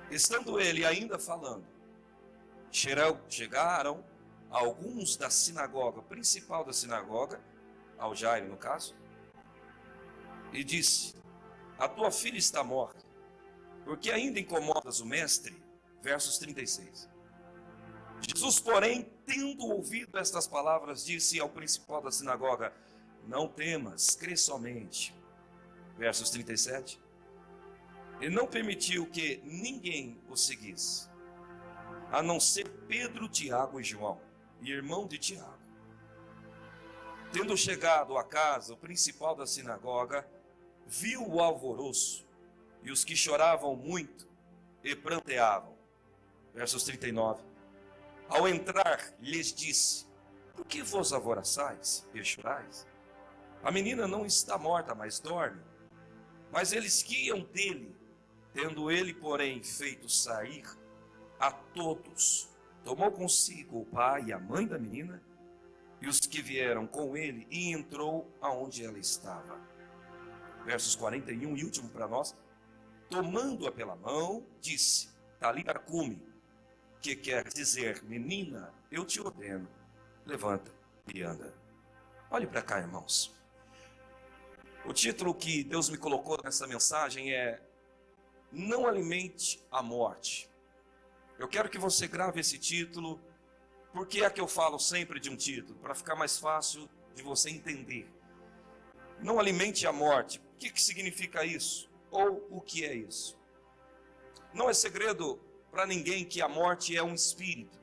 Estando ele ainda falando, chegaram alguns da sinagoga, principal da sinagoga, ao Jairo no caso, e disse: a tua filha está morta, porque ainda incomodas o mestre? Versos 36. Jesus, porém, tendo ouvido estas palavras, disse ao principal da sinagoga: não temas, crê somente. Versos 37. Ele não permitiu que ninguém o seguisse, a não ser Pedro, Tiago e João, irmão de Tiago. Tendo chegado à casa, o principal da sinagoga viu o alvoroço e os que choravam muito e pranteavam. Versos 39. Ao entrar, lhes disse: por que vos alvoroçais e chorais? A menina não está morta, mas dorme. Mas eles que iam dele, tendo ele, porém, feito sair a todos, tomou consigo o pai e a mãe da menina e os que vieram com ele, e entrou aonde ela estava. Versos 41 e último para nós. Tomando-a pela mão, disse: Talita cumi, que quer dizer: menina, eu te ordeno, levanta e anda. Olhe para cá, irmãos. O título que Deus me colocou nessa mensagem é: não alimente a morte. Eu quero que você grave esse título. Por que é que eu falo sempre de um título? Para ficar mais fácil de você entender. Não alimente a morte. O que significa isso? Ou o que é isso? Não é segredo para ninguém que a morte é um espírito.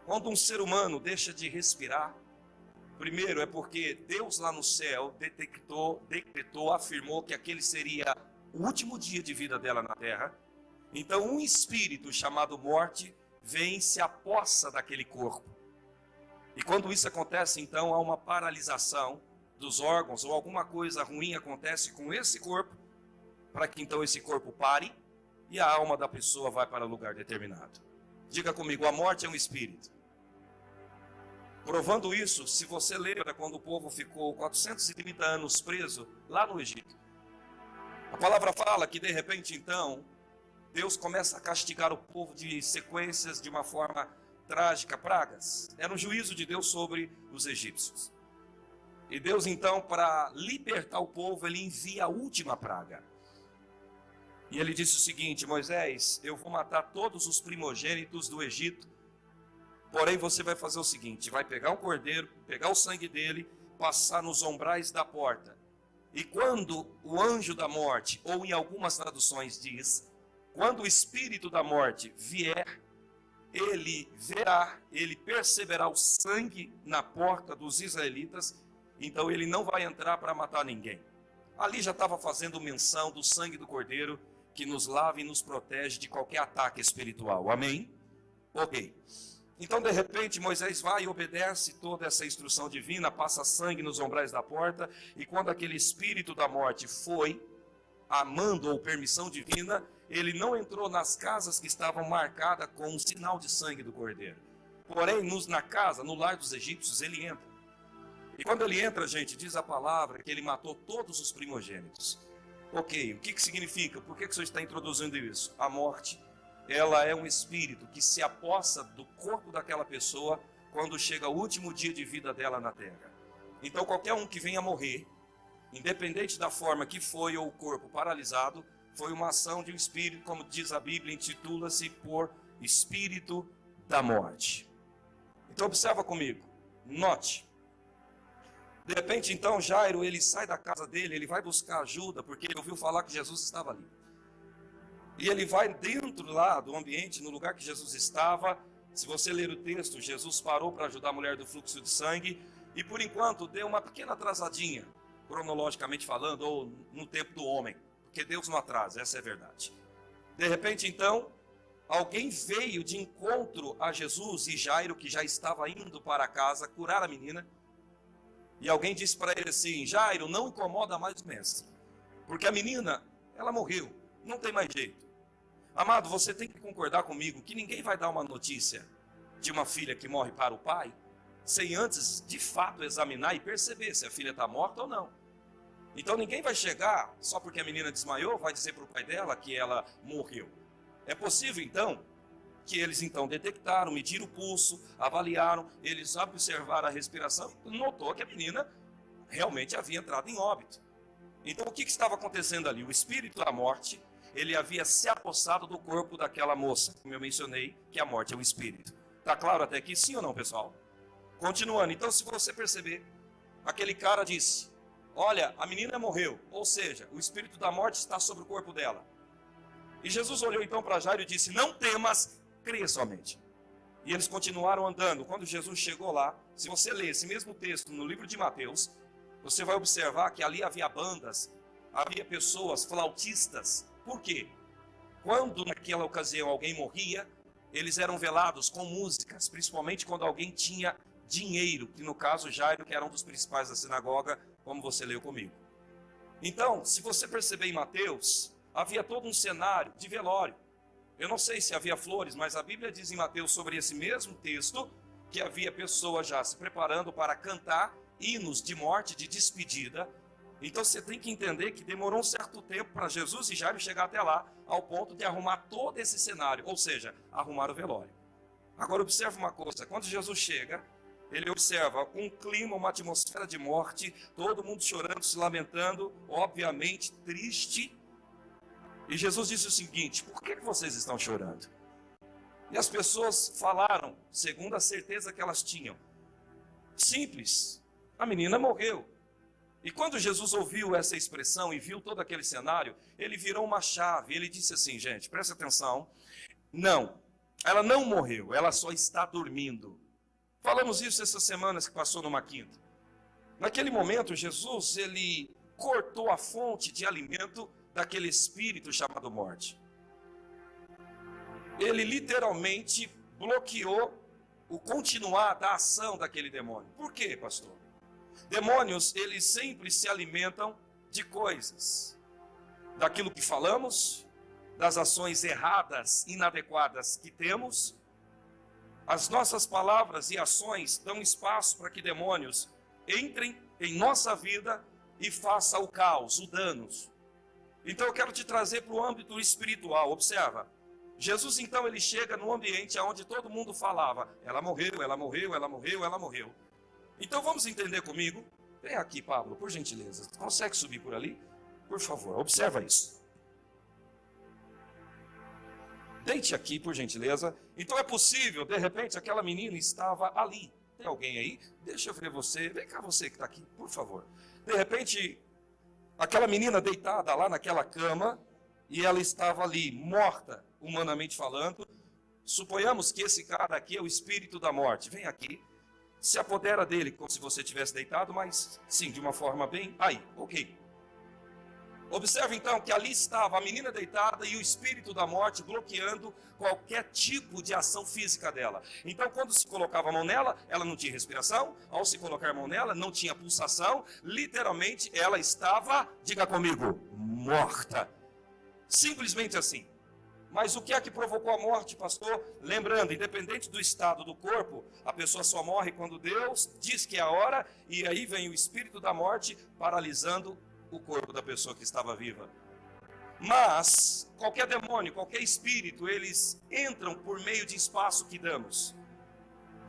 Quando um ser humano deixa de respirar, primeiro é porque Deus lá no céu decretou, afirmou que aquele seria o último dia de vida dela na terra. Então um espírito chamado morte vem e se apossa daquele corpo. E quando isso acontece, então há uma paralisação dos órgãos, ou alguma coisa ruim acontece com esse corpo, para que então esse corpo pare e a alma da pessoa vai para lugar determinado. Diga comigo: a morte é um espírito. Provando isso, se você lembra quando o povo ficou 430 anos preso lá no Egito, a palavra fala que de repente então Deus começa a castigar o povo de sequências de uma forma trágica, pragas. Era um juízo de Deus sobre os egípcios. E Deus então, para libertar o povo, ele envia a última praga. E ele disse o seguinte: Moisés, eu vou matar todos os primogênitos do Egito, porém você vai fazer o seguinte: vai pegar um cordeiro, pegar o sangue dele, passar nos umbrais da porta. E quando o anjo da morte, ou em algumas traduções diz, quando o espírito da morte vier, ele verá, ele perceberá o sangue na porta dos israelitas, então ele não vai entrar para matar ninguém. Ali já estava fazendo menção do sangue do cordeiro, que nos lava e nos protege de qualquer ataque espiritual. Amém? Ok. Então, de repente, Moisés vai e obedece toda essa instrução divina, passa sangue nos umbrais da porta, e quando aquele espírito da morte foi, a mando ou permissão divina, ele não entrou nas casas que estavam marcadas com um sinal de sangue do cordeiro. Porém, na casa, no lar dos egípcios, ele entra. E quando ele entra, gente, diz a palavra que ele matou todos os primogênitos. Ok, o que significa? Por que o senhor está introduzindo isso? A morte, ela é um espírito que se apossa do corpo daquela pessoa quando chega o último dia de vida dela na terra. Então qualquer um que venha morrer, independente da forma que foi ou o corpo paralisado, foi uma ação de um espírito, como diz a Bíblia, intitula-se por espírito da morte. Então observa comigo, note. De repente, então, Jairo, ele sai da casa dele, ele vai buscar ajuda, porque ele ouviu falar que Jesus estava ali. E ele vai dentro lá do ambiente, no lugar que Jesus estava. Se você ler o texto, Jesus parou para ajudar a mulher do fluxo de sangue, e por enquanto deu uma pequena atrasadinha, cronologicamente falando, ou no tempo do homem, porque Deus não atrasa, essa é a verdade. De repente, então, alguém veio de encontro a Jesus e Jairo, que já estava indo para casa, curar a menina. E alguém disse para ele assim: Jairo, não incomoda mais o mestre, porque a menina, ela morreu, não tem mais jeito. Amado, você tem que concordar comigo que ninguém vai dar uma notícia de uma filha que morre para o pai, sem antes, de fato, examinar e perceber se a filha está morta ou não. Então ninguém vai chegar, só porque a menina desmaiou, vai dizer para o pai dela que ela morreu. É possível, então, que eles então detectaram, mediram o pulso, avaliaram, eles observaram a respiração e notou que a menina realmente havia entrado em óbito. Então, o que estava acontecendo ali? O espírito da morte, ele havia se apossado do corpo daquela moça. Como eu mencionei, que a morte é um espírito. Está claro até aqui, sim ou não, pessoal? Continuando, então, se você perceber, aquele cara disse, olha, a menina morreu, ou seja, o espírito da morte está sobre o corpo dela. E Jesus olhou então para Jairo e disse, não temas, creia somente. E eles continuaram andando. Quando Jesus chegou lá, se você ler esse mesmo texto no livro de Mateus, você vai observar que ali havia bandas, havia pessoas, flautistas. Por quê? Quando naquela ocasião alguém morria, eles eram velados com músicas, principalmente quando alguém tinha dinheiro, que no caso Jairo, que era um dos principais da sinagoga, como você leu comigo. Então, se você perceber em Mateus, havia todo um cenário de velório. Eu não sei se havia flores, mas a Bíblia diz em Mateus sobre esse mesmo texto, que havia pessoas já se preparando para cantar hinos de morte, de despedida. Então você tem que entender que demorou um certo tempo para Jesus e Jairo chegar até lá, ao ponto de arrumar todo esse cenário, ou seja, arrumar o velório. Agora observe uma coisa, quando Jesus chega, ele observa um clima, uma atmosfera de morte, todo mundo chorando, se lamentando, obviamente triste. E Jesus disse o seguinte, por que vocês estão chorando? E as pessoas falaram, segundo a certeza que elas tinham, simples, a menina morreu. E quando Jesus ouviu essa expressão e viu todo aquele cenário, ele virou uma chave, ele disse assim, gente, presta atenção, não, ela não morreu, ela só está dormindo. Falamos isso essas semanas que passou numa quinta. Naquele momento, Jesus, ele cortou a fonte de alimento daquele espírito chamado morte. Ele literalmente bloqueou o continuar da ação daquele demônio. Por quê, pastor? Demônios, eles sempre se alimentam de coisas. Daquilo que falamos, das ações erradas, inadequadas que temos. As nossas palavras e ações dão espaço para que demônios entrem em nossa vida e façam o caos, o danos. Então eu quero te trazer para o âmbito espiritual. Observa. Jesus então ele chega no ambiente onde todo mundo falava, ela morreu, ela morreu, ela morreu, ela morreu. Então vamos entender comigo. Vem aqui, Pablo, por gentileza. Consegue subir por ali? Por favor, observa isso. Deite aqui, por gentileza. Então é possível, de repente, aquela menina estava ali. Tem alguém aí? Deixa eu ver você. Vem cá você que está aqui, por favor. De repente, aquela menina deitada lá naquela cama, e ela estava ali, morta, humanamente falando. Suponhamos que esse cara aqui é o espírito da morte. Vem aqui. Se apodera dele como se você tivesse deitado, mas sim, de uma forma bem... Aí, ok. Observe então que ali estava a menina deitada e o espírito da morte bloqueando qualquer tipo de ação física dela. Então quando se colocava a mão nela, ela não tinha respiração. Ao se colocar a mão nela, não tinha pulsação. Literalmente ela estava, diga comigo, morta. Simplesmente assim. Mas o que é que provocou a morte, pastor? Lembrando, independente do estado do corpo, a pessoa só morre quando Deus diz que é a hora, e aí vem o espírito da morte paralisando o corpo da pessoa que estava viva. Mas qualquer demônio, qualquer espírito, eles entram por meio de espaço que damos.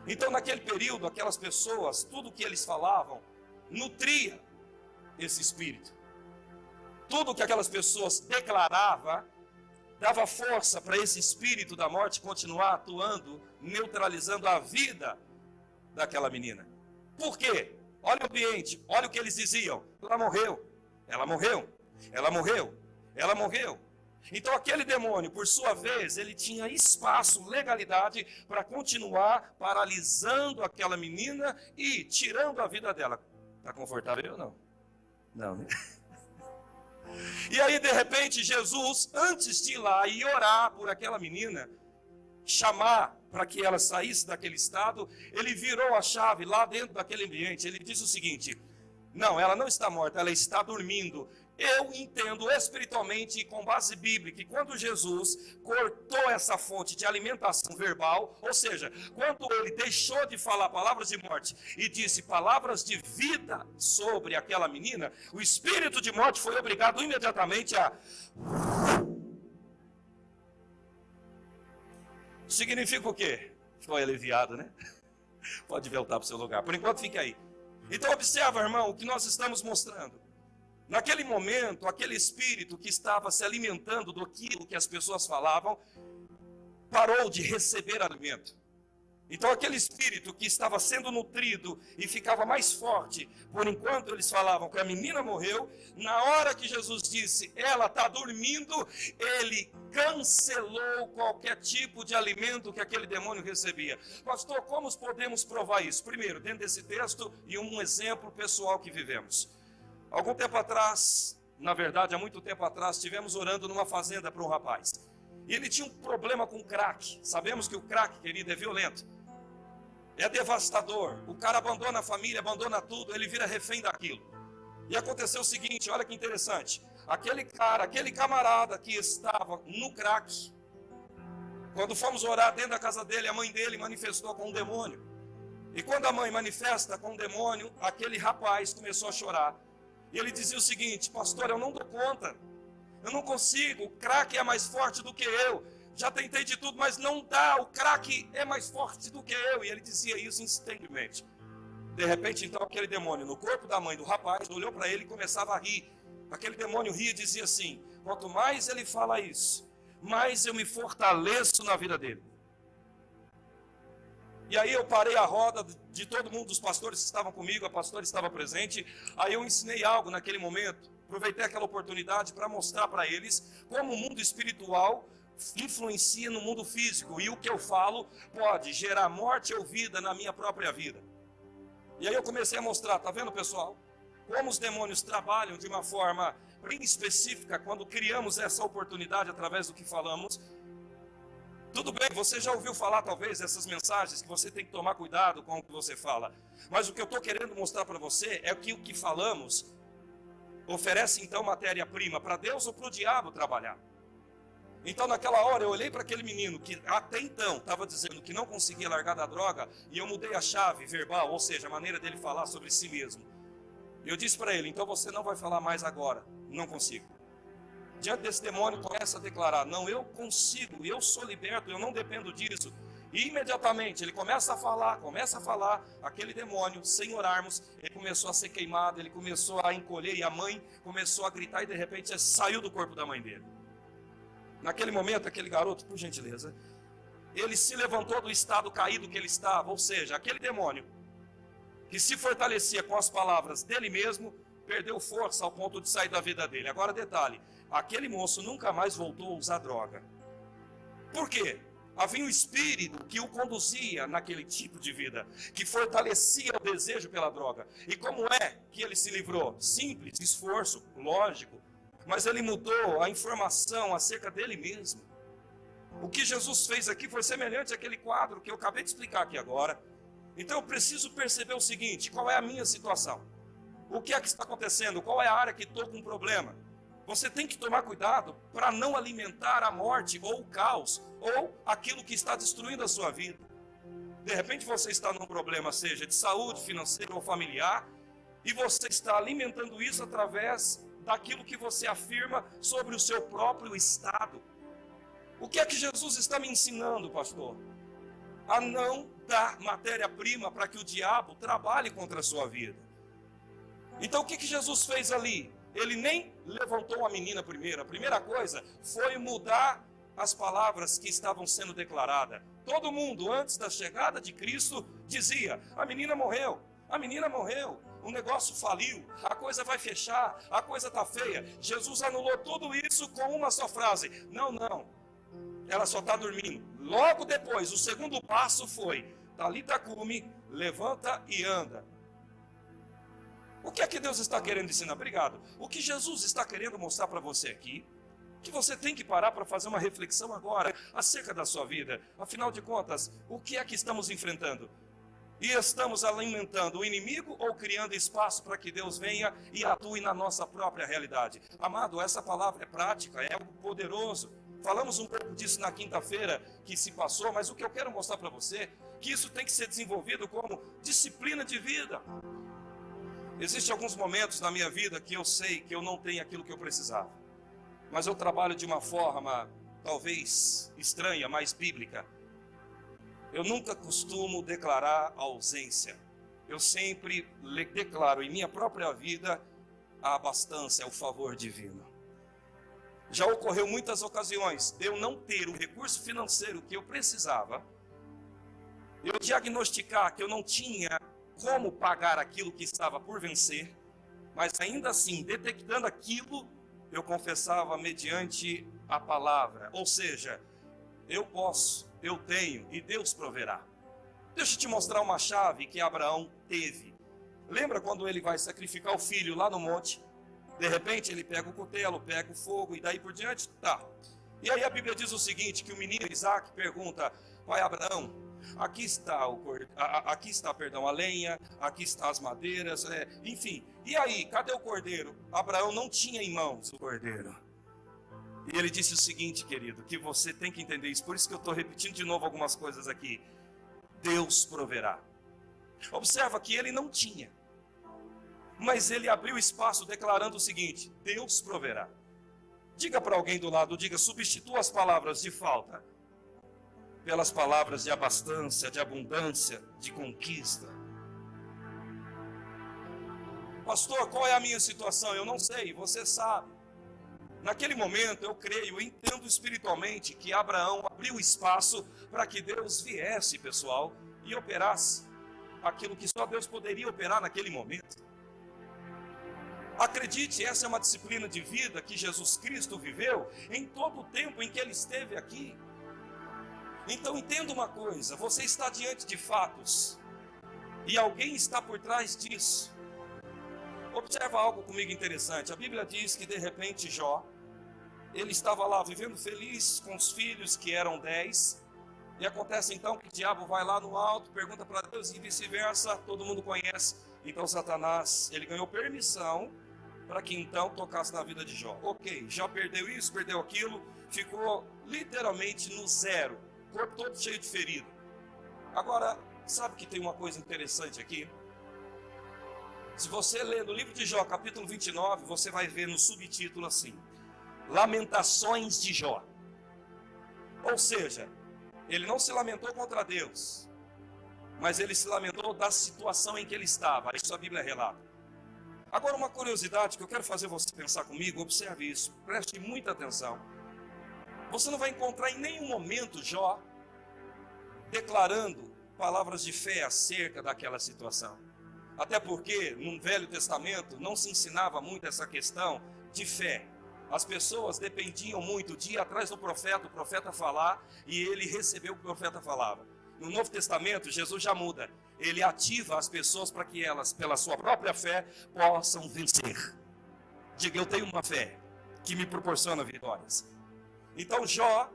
Então naquele período, aquelas pessoas, tudo que eles falavam, nutria esse espírito. Tudo que aquelas pessoas declaravam, dava força para esse espírito da morte continuar atuando, neutralizando a vida daquela menina. Por quê? Olha o ambiente, olha o que eles diziam. Ela morreu, ela morreu, ela morreu, ela morreu. Então aquele demônio, por sua vez, ele tinha espaço, legalidade para continuar paralisando aquela menina e tirando a vida dela. Está confortável ou não? Não, né? E aí, de repente, Jesus, antes de ir lá e orar por aquela menina, chamar para que ela saísse daquele estado, ele virou a chave lá dentro daquele ambiente. Ele disse o seguinte, não, ela não está morta, ela está dormindo. Eu entendo espiritualmente e com base bíblica que quando Jesus cortou essa fonte de alimentação verbal, ou seja, quando ele deixou de falar palavras de morte e disse palavras de vida sobre aquela menina, o espírito de morte foi obrigado imediatamente a Significa o quê? Foi aliviado, né? Pode voltar para o seu lugar. Por enquanto, fique aí. Então, observa, irmão, o que nós estamos mostrando. Naquele momento, aquele espírito que estava se alimentando daquilo que as pessoas falavam, parou de receber alimento. Então aquele espírito que estava sendo nutrido e ficava mais forte, por enquanto eles falavam que a menina morreu, na hora que Jesus disse, ela está dormindo, ele cancelou qualquer tipo de alimento que aquele demônio recebia. Pastor, como podemos provar isso? Primeiro, dentro desse texto e um exemplo pessoal que vivemos. Algum tempo atrás, na verdade há muito tempo atrás, estivemos orando numa fazenda para um rapaz. E ele tinha um problema com crack. Sabemos que o crack, querido, é violento. É devastador. O cara abandona a família, abandona tudo, ele vira refém daquilo. E aconteceu o seguinte, olha que interessante. Aquele cara, aquele camarada que estava no crack, quando fomos orar dentro da casa dele, a mãe dele manifestou com um demônio. E quando a mãe manifesta com um demônio, aquele rapaz começou a chorar. E ele dizia o seguinte, pastor, eu não dou conta. Eu não consigo, o crack é mais forte do que eu. Já tentei de tudo, mas não dá, o crack é mais forte do que eu. E ele dizia isso insistentemente. De repente, então, aquele demônio no corpo da mãe do rapaz olhou para ele e começava a rir. Aquele demônio ria e dizia assim, quanto mais ele fala isso, mais eu me fortaleço na vida dele. E aí eu parei a roda de todo mundo, dos pastores que estavam comigo, a pastora estava presente. Aí eu ensinei algo naquele momento. Aproveitei aquela oportunidade para mostrar para eles como o mundo espiritual influencia no mundo físico. E o que eu falo pode gerar morte ou vida na minha própria vida. E aí eu comecei a mostrar, tá vendo, pessoal? Como os demônios trabalham de uma forma bem específica quando criamos essa oportunidade através do que falamos. Tudo bem, você já ouviu falar talvez essas mensagens que você tem que tomar cuidado com o que você fala. Mas o que eu estou querendo mostrar para você é que o que falamos oferece então matéria-prima para Deus ou para o diabo trabalhar. Então naquela hora eu olhei para aquele menino que até então estava dizendo que não conseguia largar da droga e eu mudei a chave verbal, ou seja, a maneira dele falar sobre si mesmo. Eu disse para ele, então você não vai falar mais agora, não consigo. Diante desse demônio começa a declarar, não, eu consigo, eu sou liberto, eu não dependo disso. E imediatamente ele começa a falar, aquele demônio, sem orarmos, ele começou a ser queimado, ele começou a encolher e a mãe começou a gritar e de repente ele saiu do corpo da mãe dele. Naquele momento, aquele garoto, por gentileza, ele se levantou do estado caído que ele estava, ou seja, aquele demônio que se fortalecia com as palavras dele mesmo, perdeu força ao ponto de sair da vida dele. Agora detalhe, aquele moço nunca mais voltou a usar droga. Por quê? Havia um espírito que o conduzia naquele tipo de vida, que fortalecia o desejo pela droga. E como é que ele se livrou? Simples, esforço, lógico. Mas ele mudou a informação acerca dele mesmo. O que Jesus fez aqui foi semelhante àquele quadro que eu acabei de explicar aqui agora. Então eu preciso perceber o seguinte, qual é a minha situação? O que é que está acontecendo? Qual é a área que estou com problema? Você tem que tomar cuidado para não alimentar a morte ou o caos, ou aquilo que está destruindo a sua vida. De repente você está num problema, seja de saúde, financeiro ou familiar, e você está alimentando isso através daquilo que você afirma sobre o seu próprio estado. O que é que Jesus está me ensinando, pastor? A não dar matéria-prima para que o diabo trabalhe contra a sua vida. Então o que Jesus fez ali? Ele nem levantou a menina primeiro. A primeira coisa foi mudar as palavras que estavam sendo declaradas. Todo mundo, antes da chegada de Cristo, dizia, a menina morreu, o negócio faliu, a coisa vai fechar, a coisa está feia. Jesus anulou tudo isso com uma só frase, não, ela só está dormindo. Logo depois, o segundo passo foi, Talita cumi, levanta e anda. O que é que Deus está querendo ensinar? Obrigado. O que Jesus está querendo mostrar para você aqui, que você tem que parar para fazer uma reflexão agora acerca da sua vida. Afinal de contas, o que é que estamos enfrentando? E estamos alimentando o inimigo ou criando espaço para que Deus venha e atue na nossa própria realidade? Amado, essa palavra é prática, é algo poderoso. Falamos um pouco disso na quinta-feira que se passou, mas o que eu quero mostrar para você, que isso tem que ser desenvolvido como disciplina de vida. Existem alguns momentos na minha vida que eu sei que eu não tenho aquilo que eu precisava. Mas eu trabalho de uma forma, talvez, estranha, mais bíblica. eu nunca costumo declarar ausência. Eu sempre declaro em minha própria vida a abastança, o favor divino. Já ocorreu muitas ocasiões de eu não ter o recurso financeiro que eu precisava, eu diagnosticar que eu não tinha como pagar aquilo que estava por vencer, mas ainda assim, detectando aquilo, eu confessava mediante a palavra, ou seja, eu posso, eu tenho e Deus proverá. Deixa eu te mostrar uma chave que Abraão teve. Lembra quando ele vai sacrificar o filho lá no monte? De repente ele pega o cutelo, pega o fogo e daí por diante, tá. E aí a Bíblia diz o seguinte, que o menino Isaac pergunta, pai Abraão, aqui está a lenha, aqui está as madeiras, enfim. E aí, cadê o cordeiro? Abraão não tinha em mãos o cordeiro. E ele disse o seguinte, querido, que você tem que entender isso, por isso que eu estou repetindo de novo algumas coisas aqui. Deus proverá. Observa que ele não tinha, mas ele abriu espaço declarando o seguinte, Deus proverá. Diga para alguém do lado, diga, substitua as palavras de falta pelas palavras de abastança, de abundância, de conquista. Pastor, qual é a minha situação? Eu não sei, você sabe. Naquele momento eu creio, eu entendo espiritualmente que Abraão abriu espaço para que Deus viesse, pessoal, e operasse aquilo que só Deus poderia operar naquele momento. Acredite, essa é uma disciplina de vida que Jesus Cristo viveu em todo o tempo em que Ele esteve aqui. Então entenda uma coisa, você está diante de fatos e alguém está por trás disso. Observa algo comigo interessante, a Bíblia diz que de repente Jó, ele estava lá vivendo feliz com os filhos que eram 10, e acontece então que o diabo vai lá no alto, pergunta para Deus e vice-versa, todo mundo conhece. Então Satanás, ele ganhou permissão para que então tocasse na vida de Jó. Ok, Jó perdeu isso, perdeu aquilo, ficou literalmente no zero, corpo todo cheio de ferido. Agora, sabe que tem uma coisa interessante aqui? Se você ler no livro de Jó, capítulo 29, você vai ver no subtítulo assim, Lamentações de Jó. Ou seja, ele não se lamentou contra Deus, mas ele se lamentou da situação em que ele estava. Isso a Bíblia relata. Agora uma curiosidade que eu quero fazer você pensar comigo, observe isso, preste muita atenção. Você não vai encontrar em nenhum momento Jó declarando palavras de fé acerca daquela situação. Até porque no Velho Testamento não se ensinava muito essa questão de fé. As pessoas dependiam muito de ir atrás do profeta, o profeta falar e ele receber o que o profeta falava. No Novo Testamento, Jesus já muda. Ele ativa as pessoas para que elas, pela sua própria fé, possam vencer. Diga, eu tenho uma fé que me proporciona vitórias. Então Jó,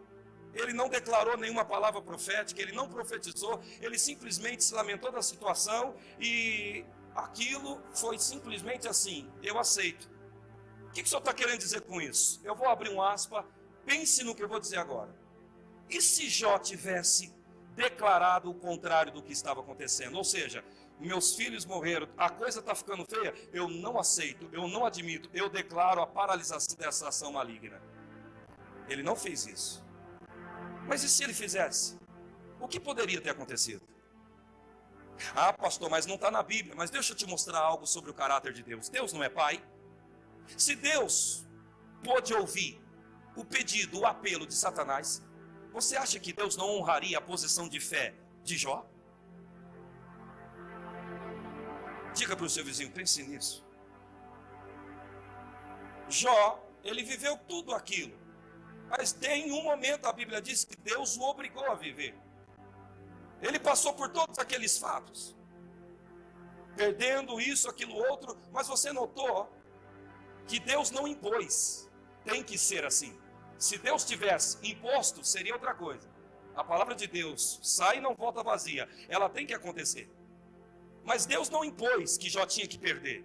ele não declarou nenhuma palavra profética, ele não profetizou, ele simplesmente se lamentou da situação e aquilo foi simplesmente assim, eu aceito. O que o senhor está querendo dizer com isso? Eu vou abrir um aspa, pense no que eu vou dizer agora. E se Jó tivesse declarado o contrário do que estava acontecendo? Ou seja, meus filhos morreram, a coisa está ficando feia, eu não aceito, eu não admito, eu declaro a paralisação dessa ação maligna. Ele não fez isso. Mas e se ele fizesse? O que poderia ter acontecido? Ah, pastor, mas não está na Bíblia. Mas deixa eu te mostrar algo sobre o caráter de Deus. Deus não é pai? Se Deus pôde ouvir o pedido, o apelo de Satanás, você acha que Deus não honraria a posição de fé de Jó? Diga para o seu vizinho, pense nisso. Jó, ele viveu tudo aquilo. Mas em um momento a Bíblia diz que Deus o obrigou a viver. Ele passou por todos aqueles fatos. Perdendo isso, aquilo, outro. Mas você notou que Deus não impôs. Tem que ser assim. Se Deus tivesse imposto, seria outra coisa. A palavra de Deus sai e não volta vazia. Ela tem que acontecer. Mas Deus não impôs que Jó tinha que perder.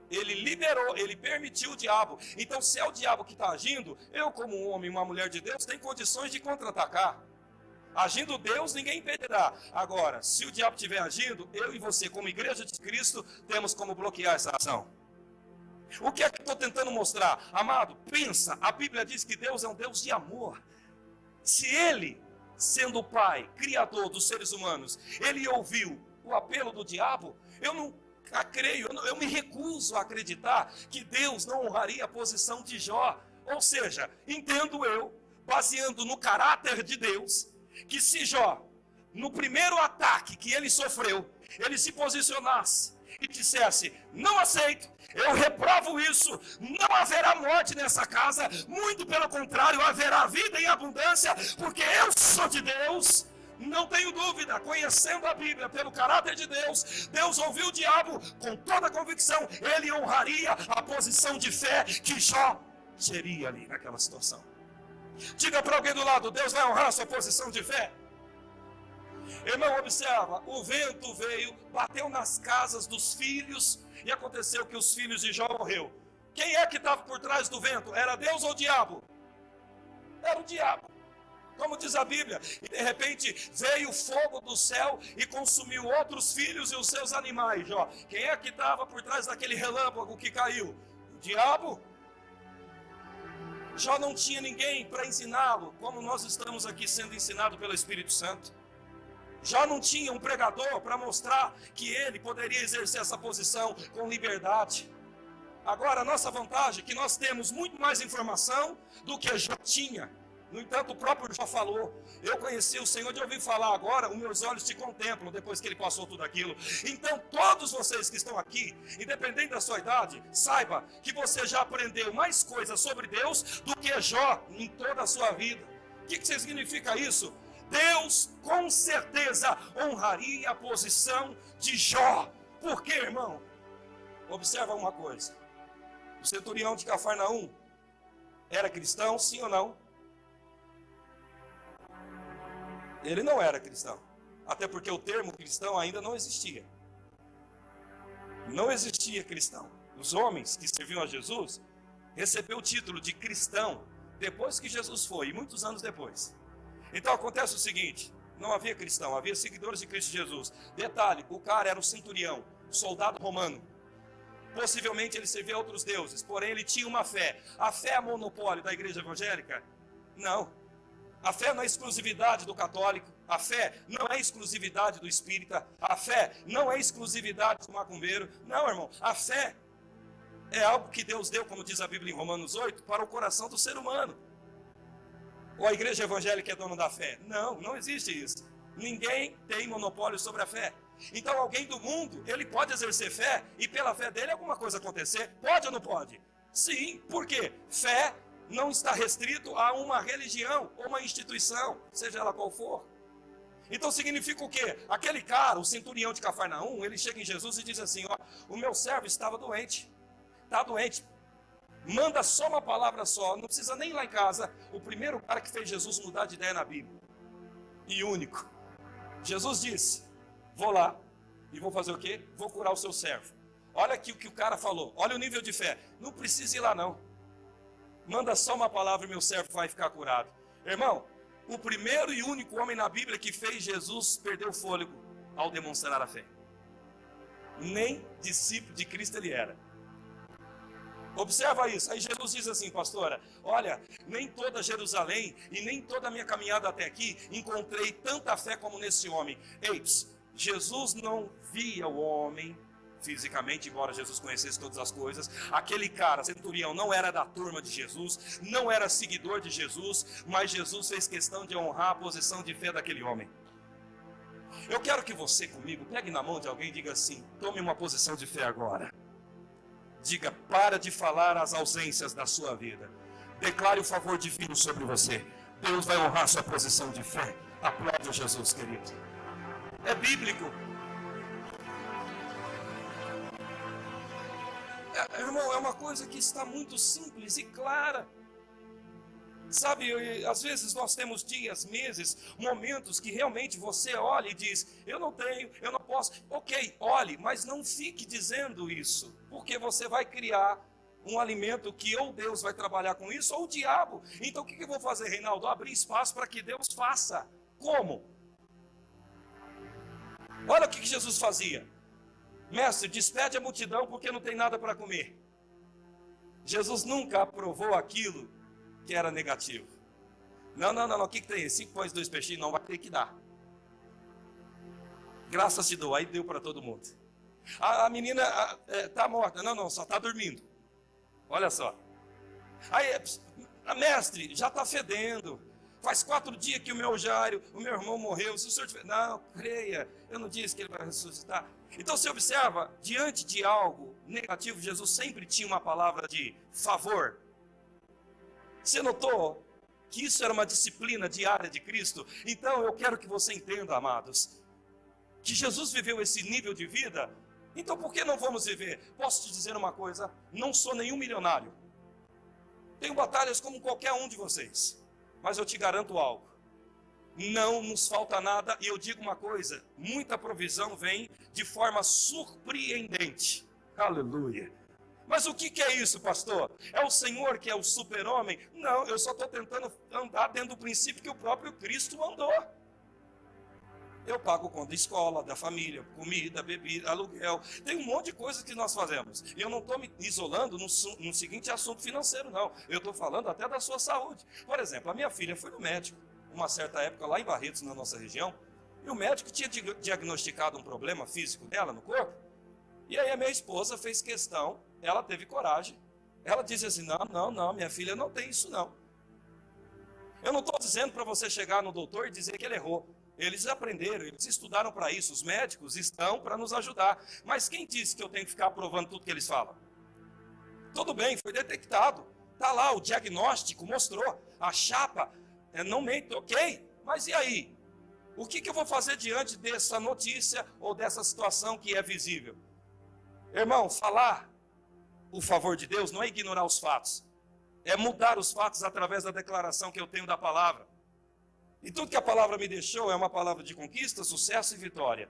Ele liberou, ele permitiu o diabo. Então se é o diabo que está agindo, eu como um homem, uma mulher de Deus, tenho condições de contra-atacar. Agindo Deus, ninguém impedirá. Agora, se o diabo estiver agindo, eu e você como igreja de Cristo, temos como bloquear essa ação. O que é que eu estou tentando mostrar? Amado, pensa, a Bíblia diz que Deus é um Deus de amor. Se Ele sendo o pai, criador dos seres humanos, ele ouviu o apelo do diabo? Eu não creio, eu me recuso a acreditar que Deus não honraria a posição de Jó. Ou seja, entendo eu, baseando no caráter de Deus, que se Jó, no primeiro ataque que ele sofreu, ele se posicionasse e dissesse: não aceito, eu reprovo isso, não haverá morte nessa casa, muito pelo contrário, haverá vida em abundância, porque eu sou de Deus. Não tenho dúvida, conhecendo a Bíblia, pelo caráter de Deus, Deus ouviu o diabo com toda a convicção, ele honraria a posição de fé que Jó teria ali naquela situação. Diga para alguém do lado: Deus vai honrar a sua posição de fé. Irmão, observa, o vento veio, bateu nas casas dos filhos, e aconteceu que os filhos de Jó morreram. Quem é que estava por trás do vento? Era Deus ou o diabo? Era o diabo. Como diz a Bíblia, e de repente veio fogo do céu e consumiu outros filhos e os seus animais. Jó, quem é que estava por trás daquele relâmpago que caiu? O diabo. Jó não tinha ninguém para ensiná-lo, como nós estamos aqui sendo ensinados pelo Espírito Santo. Jó não tinha um pregador para mostrar que ele poderia exercer essa posição com liberdade. Agora, a nossa vantagem é que nós temos muito mais informação do que Jó tinha. No entanto, o próprio Jó falou: eu conheci o Senhor de ouvir falar, agora os meus olhos te contemplam, depois que ele passou tudo aquilo. Então, todos vocês que estão aqui, independente da sua idade, saiba que você já aprendeu mais coisas sobre Deus do que Jó em toda a sua vida. O que significa isso? Deus com certeza honraria a posição de Jó. Por quê, irmão? Observa uma coisa: o centurião de Cafarnaum era cristão, sim ou não? Ele não era cristão, até porque o termo cristão ainda não existia. Não existia cristão. Os homens que serviam a Jesus receberam o título de cristão depois que Jesus foi, e muitos anos depois. Então acontece o seguinte: não havia cristão, havia seguidores de Cristo Jesus. Detalhe, o cara era um centurião, soldado romano. Possivelmente ele servia a outros deuses, porém ele tinha uma fé. A fé é monopólio da igreja evangélica? Não. A fé não é exclusividade do católico, a fé não é exclusividade do espírita, a fé não é exclusividade do macumbeiro. Não, irmão, a fé é algo que Deus deu, como diz a Bíblia em Romanos 8, para o coração do ser humano. Ou a igreja evangélica é dona da fé? Não, não existe isso. Ninguém tem monopólio sobre a fé. Então alguém do mundo, ele pode exercer fé e pela fé dele alguma coisa acontecer? Pode ou não pode? Sim, por quê? Fé não está restrito a uma religião ou uma instituição, seja ela qual for. Então significa o quê? Aquele cara, o centurião de Cafarnaum, ele chega em Jesus e diz assim: ó, o meu servo estava doente, está doente, manda só uma palavra só, não precisa nem ir lá em casa. O primeiro cara que fez Jesus mudar de ideia na Bíblia, e único. Jesus disse: vou lá e vou fazer o quê? Vou curar o seu servo. Olha aqui o que o cara falou, olha o nível de fé. Não precisa ir lá não, manda só uma palavra e meu servo vai ficar curado. Irmão, o primeiro e único homem na Bíblia que fez Jesus perder o fôlego ao demonstrar a fé. Nem discípulo de Cristo ele era. Observa isso. Aí Jesus diz assim: pastora, olha, nem toda Jerusalém e nem toda a minha caminhada até aqui encontrei tanta fé como nesse homem. Eis, Jesus não via o homem fisicamente, embora Jesus conhecesse todas as coisas. Aquele cara, centurião, não era da turma de Jesus, não era seguidor de Jesus, mas Jesus fez questão de honrar a posição de fé daquele homem. Eu quero que você comigo pegue na mão de alguém e diga assim: tome uma posição de fé agora. Diga: para de falar as ausências da sua vida. Declare o favor divino sobre você. Deus vai honrar sua posição de fé. Aplaude Jesus, querido. É bíblico. Irmão, é uma coisa que está muito simples e clara. Sabe, às vezes nós temos dias, meses, momentos que realmente você olha e diz: eu não tenho, eu não posso. Ok, olhe, mas não fique dizendo isso, porque você vai criar um alimento que ou Deus vai trabalhar com isso ou o diabo. Então o que eu vou fazer, Reinaldo? Abrir espaço para que Deus faça. Como? Olha o que Jesus fazia. Mestre, despede a multidão porque não tem nada para comer. Jesus nunca aprovou aquilo que era negativo. Não, o que tem? 5 pães e 2 peixinhos, não vai ter que dar. Graças te dou, aí deu para todo mundo. A menina está morta, não, só está dormindo. Olha só. Aí, a mestre, já está fedendo. Faz 4 dias que o meu irmão morreu. Se o senhor tiver... Não, creia, eu não disse que ele vai ressuscitar. Então você observa, diante de algo negativo, Jesus sempre tinha uma palavra de favor. Você notou que isso era uma disciplina diária de Cristo? Então eu quero que você entenda, amados, que Jesus viveu esse nível de vida. Então por que não vamos viver? Posso te dizer uma coisa, não sou nenhum milionário. Tenho batalhas como qualquer um de vocês. Mas eu te garanto algo, não nos falta nada, e eu digo uma coisa, muita provisão vem de forma surpreendente. Aleluia. Mas o que é isso, pastor? É o Senhor que é o super-homem? Não, eu só estou tentando andar dentro do princípio que o próprio Cristo andou. Eu pago conta da escola, da família, comida, bebida, aluguel. Tem um monte de coisas que nós fazemos. E eu não estou me isolando no seguinte assunto financeiro, não. Eu estou falando até da sua saúde. Por exemplo, a minha filha foi no médico, uma certa época lá em Barretos, na nossa região, e o médico tinha diagnosticado um problema físico dela no corpo. E aí a minha esposa fez questão, ela teve coragem. Ela disse assim, não, minha filha não tem isso não. Eu não estou dizendo para você chegar no doutor e dizer que ele errou. Eles aprenderam, eles estudaram para isso, os médicos estão para nos ajudar. Mas quem disse que eu tenho que ficar aprovando tudo que eles falam? Tudo bem, foi detectado. Está lá, o diagnóstico mostrou. A chapa não mente, ok. Mas e aí? O que eu vou fazer diante dessa notícia ou dessa situação que é visível? Irmão, falar o favor de Deus não é ignorar os fatos. É mudar os fatos através da declaração que eu tenho da palavra. E tudo que a palavra me deixou é uma palavra de conquista, sucesso e vitória.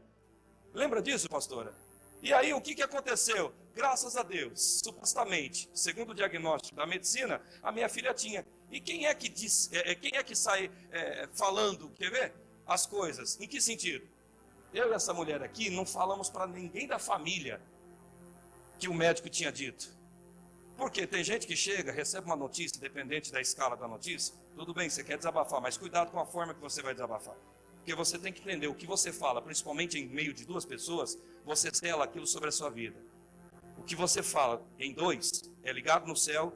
Lembra disso, pastora? E aí, o que aconteceu? Graças a Deus, supostamente, segundo o diagnóstico da medicina, a minha filha tinha. E quem é que sai falando, quer ver? As coisas. Em que sentido? Eu e essa mulher aqui não falamos para ninguém da família que o médico tinha dito. Porque tem gente que chega, recebe uma notícia, dependente da escala da notícia, tudo bem, você quer desabafar, mas cuidado com a forma que você vai desabafar. Porque você tem que entender o que você fala, principalmente em meio de 2 pessoas, você sela aquilo sobre a sua vida. O que você fala em 2 é ligado no céu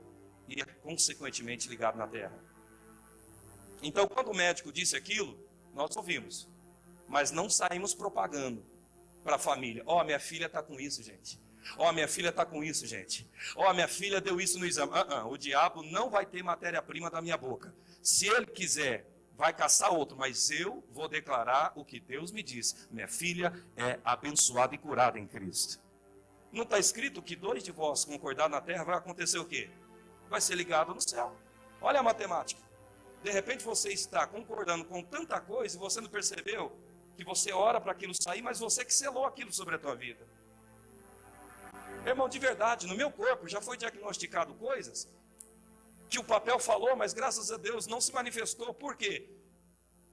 e é consequentemente ligado na terra. Então, quando o médico disse aquilo, nós ouvimos, mas não saímos propagando para a família. Minha filha está com isso, gente. Minha filha está com isso, gente. Minha filha deu isso no exame. O diabo não vai ter matéria-prima da minha boca. Se ele quiser, vai caçar outro, mas eu vou declarar o que Deus me diz. Minha filha é abençoada e curada em Cristo. Não está escrito que 2 de vós concordar na terra vai acontecer o quê? Vai ser ligado no céu. Olha a matemática. De repente você está concordando com tanta coisa e você não percebeu que você ora para aquilo sair, mas você que selou aquilo sobre a tua vida. Irmão, de verdade, no meu corpo já foi diagnosticado coisas que o papel falou, mas graças a Deus não se manifestou. Por quê?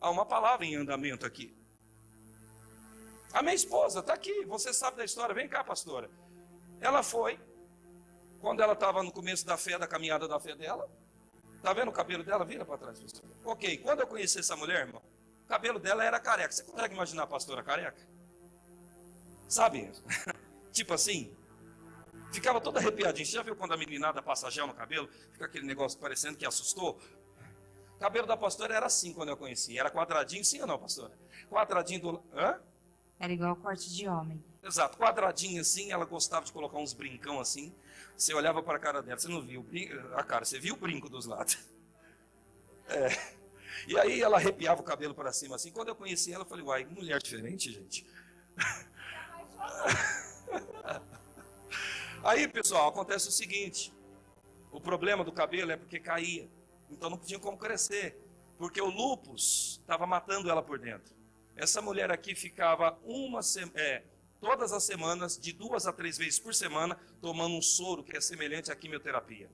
Há uma palavra em andamento aqui. A minha esposa está aqui, você sabe da história. Vem cá, pastora. Ela foi, quando ela estava no começo da fé, da caminhada da fé dela. Está vendo o cabelo dela? Vira para trás. Ok, quando eu conheci essa mulher, irmão, o cabelo dela era careca. Você consegue imaginar a pastora careca? Sabe? Tipo assim, ficava toda arrepiadinha. Você já viu quando a meninada passa gel no cabelo? Fica aquele negócio parecendo que assustou. O cabelo da pastora era assim quando eu conheci. Era quadradinho, sim ou não, pastora? Quadradinho do... Hã? Era igual corte de homem. Exato, quadradinho assim. Ela gostava de colocar uns brincão assim. Você olhava para a cara dela, você não viu a cara, você viu o brinco dos lados. E aí ela arrepiava o cabelo para cima assim. Quando eu conheci ela, eu falei, uai, mulher diferente, gente. Aí, pessoal, acontece o seguinte. O problema do cabelo é porque caía. Então não tinha como crescer. Porque o lúpus estava matando ela por dentro. Essa mulher aqui ficava todas as semanas, de 2 a 3 vezes por semana, tomando um soro que é semelhante à quimioterapia.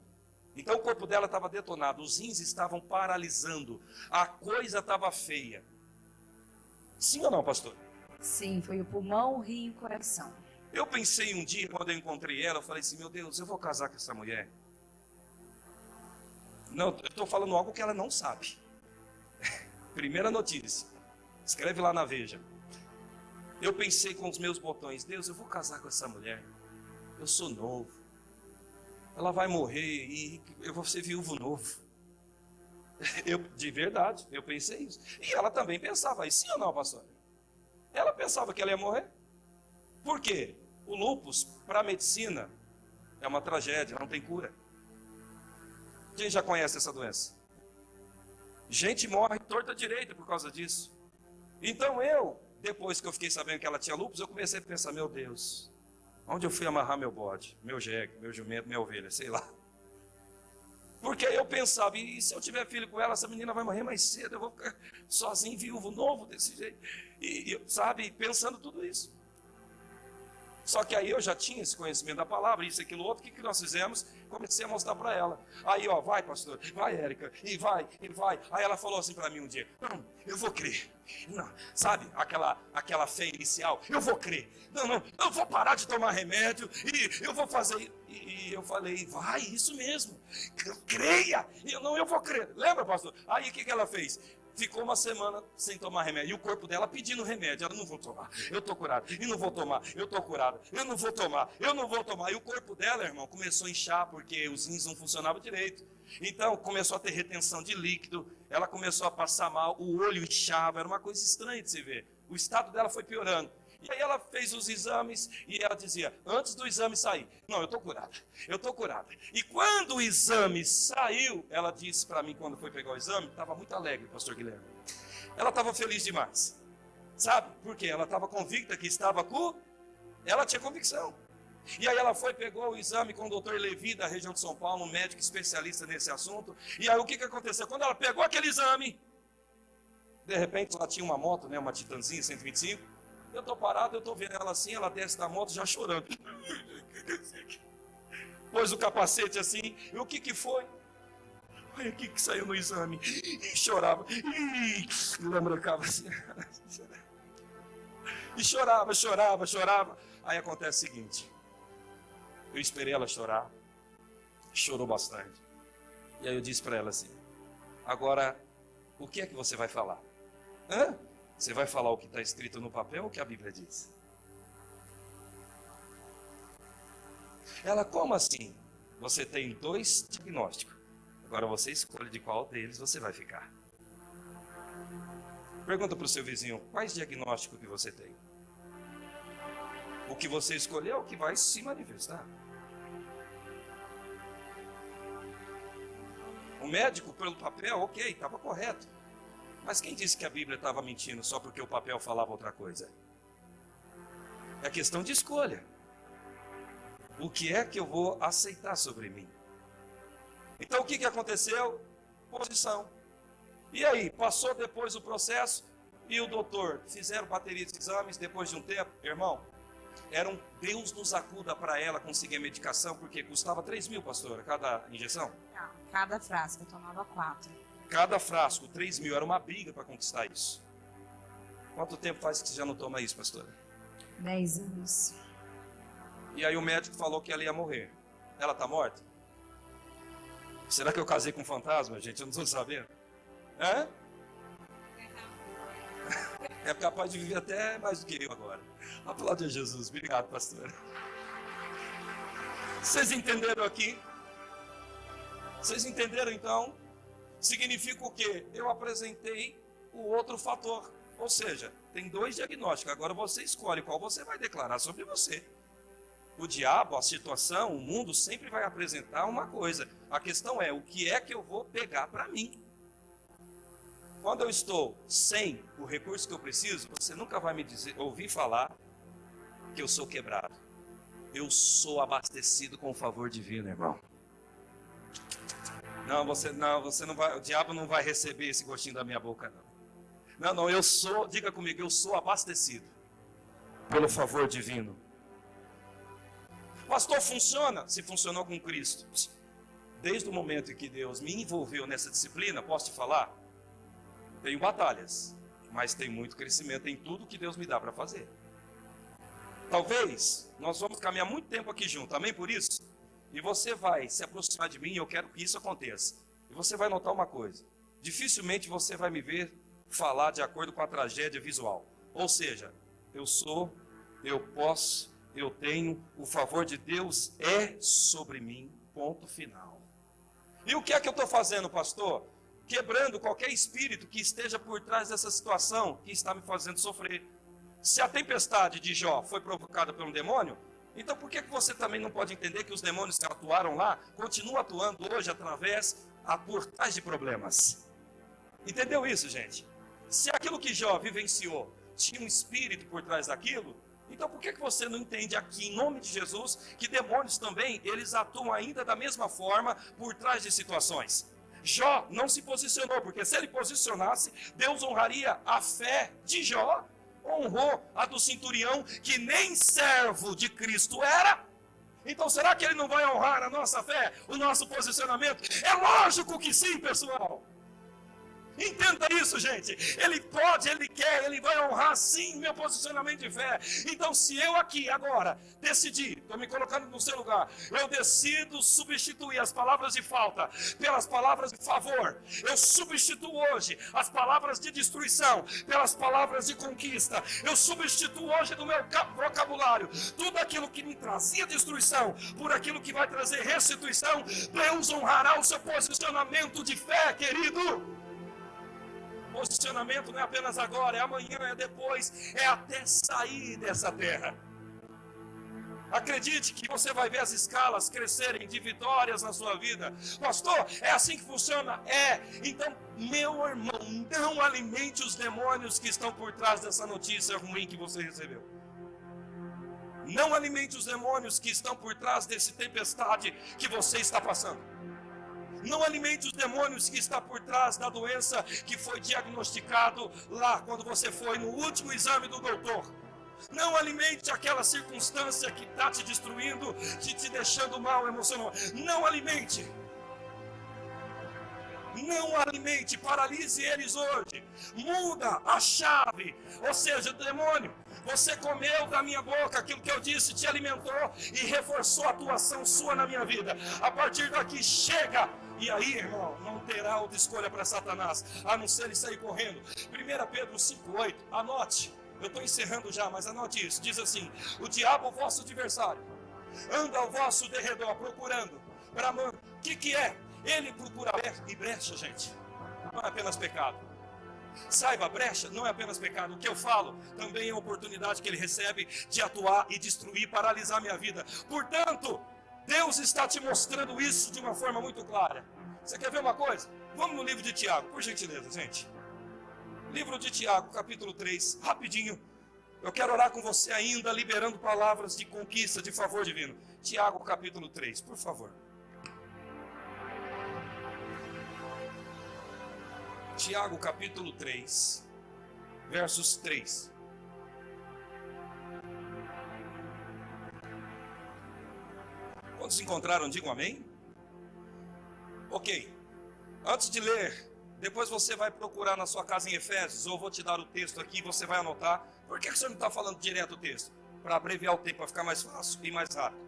Então o corpo dela estava detonado, os rins estavam paralisando, a coisa estava feia. Sim ou não, pastor? Sim, foi o pulmão, o rim e o coração. Eu pensei um dia, quando eu encontrei ela, eu falei assim, meu Deus, eu vou casar com essa mulher. Não, eu estou falando algo que ela não sabe. Primeira notícia. Escreve lá na Veja. Eu pensei com os meus botões, Deus, eu vou casar com essa mulher. Eu sou novo. Ela vai morrer e eu vou ser viúvo novo. De verdade, eu pensei isso. E ela também pensava isso, sim ou não, pastor? Ela pensava que ela ia morrer. Por quê? O lúpus, para a medicina, é uma tragédia, não tem cura. Quem já conhece essa doença? Gente morre torta direita por causa disso. Então depois que eu fiquei sabendo que ela tinha lúpus, eu comecei a pensar, meu Deus, onde eu fui amarrar meu bode, meu jegue, meu jumento, minha ovelha, sei lá. Porque eu pensava, e se eu tiver filho com ela, essa menina vai morrer mais cedo, eu vou ficar sozinho, viúvo, novo, desse jeito. Sabe, pensando tudo isso. Só que aí eu já tinha esse conhecimento da palavra, isso, aquilo, outro, o que nós fizemos? Comecei a mostrar para ela. Aí, vai, pastor, vai, Érica, e vai. Aí ela falou assim para mim um dia, não, eu vou crer. Não, sabe, aquela fé inicial, eu vou crer. Não, eu vou parar de tomar remédio, e eu vou fazer. E eu falei, vai, isso mesmo, creia. Eu vou crer. Lembra, pastor? Aí o que ela fez? Ficou uma semana sem tomar remédio. E o corpo dela pedindo remédio. Ela, não vou tomar, eu estou curada. E não vou tomar, eu estou curada. Eu não vou tomar. E o corpo dela, irmão, começou a inchar porque os rins não funcionavam direito. Então começou a ter retenção de líquido. Ela começou a passar mal. O olho inchava. Era uma coisa estranha de se ver. O estado dela foi piorando. E aí ela fez os exames e ela dizia, antes do exame sair, não, eu estou curada. E quando o exame saiu, ela disse para mim, quando foi pegar o exame, estava muito alegre, pastor Guilherme. Ela estava feliz demais. Sabe por quê? Ela estava convicta que estava ela tinha convicção. E aí ela foi, pegou o exame com o doutor Levi, da região de São Paulo, um médico especialista nesse assunto. E aí o que aconteceu? Quando ela pegou aquele exame, de repente ela tinha uma moto, né, uma Titanzinha 125, eu estou parado, eu estou vendo ela assim, ela desce da moto já chorando. Pôs o capacete assim, e o que foi? Olha o que saiu no exame. E chorava. E lambrocava assim. E chorava. Aí acontece o seguinte. Eu esperei ela chorar. Chorou bastante. E aí eu disse para ela assim, agora, o que é que você vai falar? Você vai falar o que está escrito no papel ou o que a Bíblia diz? Ela, como assim? Você tem 2 diagnósticos. Agora você escolhe de qual deles você vai ficar. Pergunta para o seu vizinho, quais diagnósticos que você tem? O que você escolher é o que vai se manifestar. O médico, pelo papel, ok, estava correto. Mas quem disse que a Bíblia estava mentindo só porque o papel falava outra coisa? É questão de escolha. O que é que eu vou aceitar sobre mim? Então o que aconteceu? Posição. E aí, passou depois o processo e o doutor, fizeram bateria de exames depois de um tempo, irmão, era um Deus nos acuda para ela conseguir a medicação, porque custava 3 mil, pastora, cada injeção? Não, cada frasco eu tomava 4. Cada frasco, 3 mil, era uma briga para conquistar isso. Quanto tempo faz que você já não toma isso, pastora? 10 anos. E aí o médico falou que ela ia morrer. Ela está morta? Será que eu casei com um fantasma, gente? Eu não estou sabendo. É capaz de viver até mais do que eu agora. Aplaude a Jesus. Obrigado, pastora. Vocês entenderam aqui? Vocês entenderam então? Significa o quê? Eu apresentei o outro fator. Ou seja, tem 2 diagnósticos. Agora você escolhe qual você vai declarar sobre você. O diabo, a situação, o mundo sempre vai apresentar uma coisa. A questão é, o que é que eu vou pegar para mim? Quando eu estou sem o recurso que eu preciso, você nunca vai me ouvir falar que eu sou quebrado. Eu sou abastecido com o favor divino, irmão. Não, você não vai, o diabo não vai receber esse gostinho da minha boca, não. Não, eu sou, diga comigo, eu sou abastecido pelo favor divino. Pastor, funciona? Se funcionou com Cristo. Desde o momento em que Deus me envolveu nessa disciplina, posso te falar? Tenho batalhas, mas tem muito crescimento em tudo que Deus me dá para fazer. Talvez nós vamos caminhar muito tempo aqui junto, amém por isso? E você vai se aproximar de mim e eu quero que isso aconteça. E você vai notar uma coisa, dificilmente você vai me ver falar de acordo com a tragédia visual. Ou seja, eu sou, eu posso, eu tenho, o favor de Deus é sobre mim, ponto final. E o que é que eu estou fazendo, pastor? Quebrando qualquer espírito que esteja por trás dessa situação que está me fazendo sofrer. Se a tempestade de Jó foi provocada por um demônio, então por que você também não pode entender que os demônios que atuaram lá, continuam atuando hoje por trás de problemas? Entendeu isso, gente? Se aquilo que Jó vivenciou tinha um espírito por trás daquilo, então por que você não entende aqui, em nome de Jesus, que demônios também, eles atuam ainda da mesma forma por trás de situações? Jó não se posicionou, porque se ele posicionasse, Deus honraria a fé de Jó, honrou a do centurião, que nem servo de Cristo era. Então será que ele não vai honrar a nossa fé, o nosso posicionamento? É lógico que sim, pessoal. Entenda isso, gente. Ele pode, ele quer, ele vai honrar sim meu posicionamento de fé. Então, se eu aqui agora decidir, estou me colocando no seu lugar, eu decido substituir as palavras de falta pelas palavras de favor. Eu substituo hoje as palavras de destruição pelas palavras de conquista. Eu substituo hoje do meu vocabulário tudo aquilo que me trazia destruição por aquilo que vai trazer restituição. Deus honrará o seu posicionamento de fé, querido. Posicionamento não é apenas agora, é amanhã, é depois, é até sair dessa terra. Acredite que você vai ver as escalas crescerem de vitórias na sua vida. Pastor, é assim que funciona? É. Então, meu irmão, não alimente os demônios que estão por trás dessa notícia ruim que você recebeu. Não alimente os demônios que estão por trás desse tempestade que você está passando. Não alimente os demônios que está por trás da doença que foi diagnosticado lá quando você foi no último exame do doutor. Não alimente aquela circunstância que está te destruindo, te deixando mal emocional. Não alimente. Não alimente, paralise eles hoje. Muda a chave. Ou seja, demônio, você comeu da minha boca aquilo que eu disse, te alimentou e reforçou a atuação sua na minha vida. A partir daqui, chega. E aí, irmão, não terá outra escolha para Satanás, a não ser ele sair correndo. 1 Pedro 5,8, anote. Eu estou encerrando já, mas anote isso. Diz assim: o diabo, o vosso adversário, anda ao vosso derredor procurando. O que é? Ele procura e brecha, gente. Não é apenas pecado. Saiba, brecha não é apenas pecado. O que eu falo também é oportunidade que ele recebe de atuar e destruir, paralisar minha vida. Portanto, Deus está te mostrando isso de uma forma muito clara. Você quer ver uma coisa? Vamos no livro de Tiago, por gentileza, gente. Livro de Tiago, capítulo 3, rapidinho. Eu quero orar com você ainda, liberando palavras de conquista, de favor divino. Tiago, capítulo 3, por favor. Tiago, capítulo 3, versos 3. Quando se encontraram, digam amém. Ok. Antes de ler, depois você vai procurar na sua casa em Efésios, ou vou te dar o texto aqui e você vai anotar. Por que o senhor não está falando direto o texto? Para abreviar o tempo, para ficar mais fácil e mais rápido.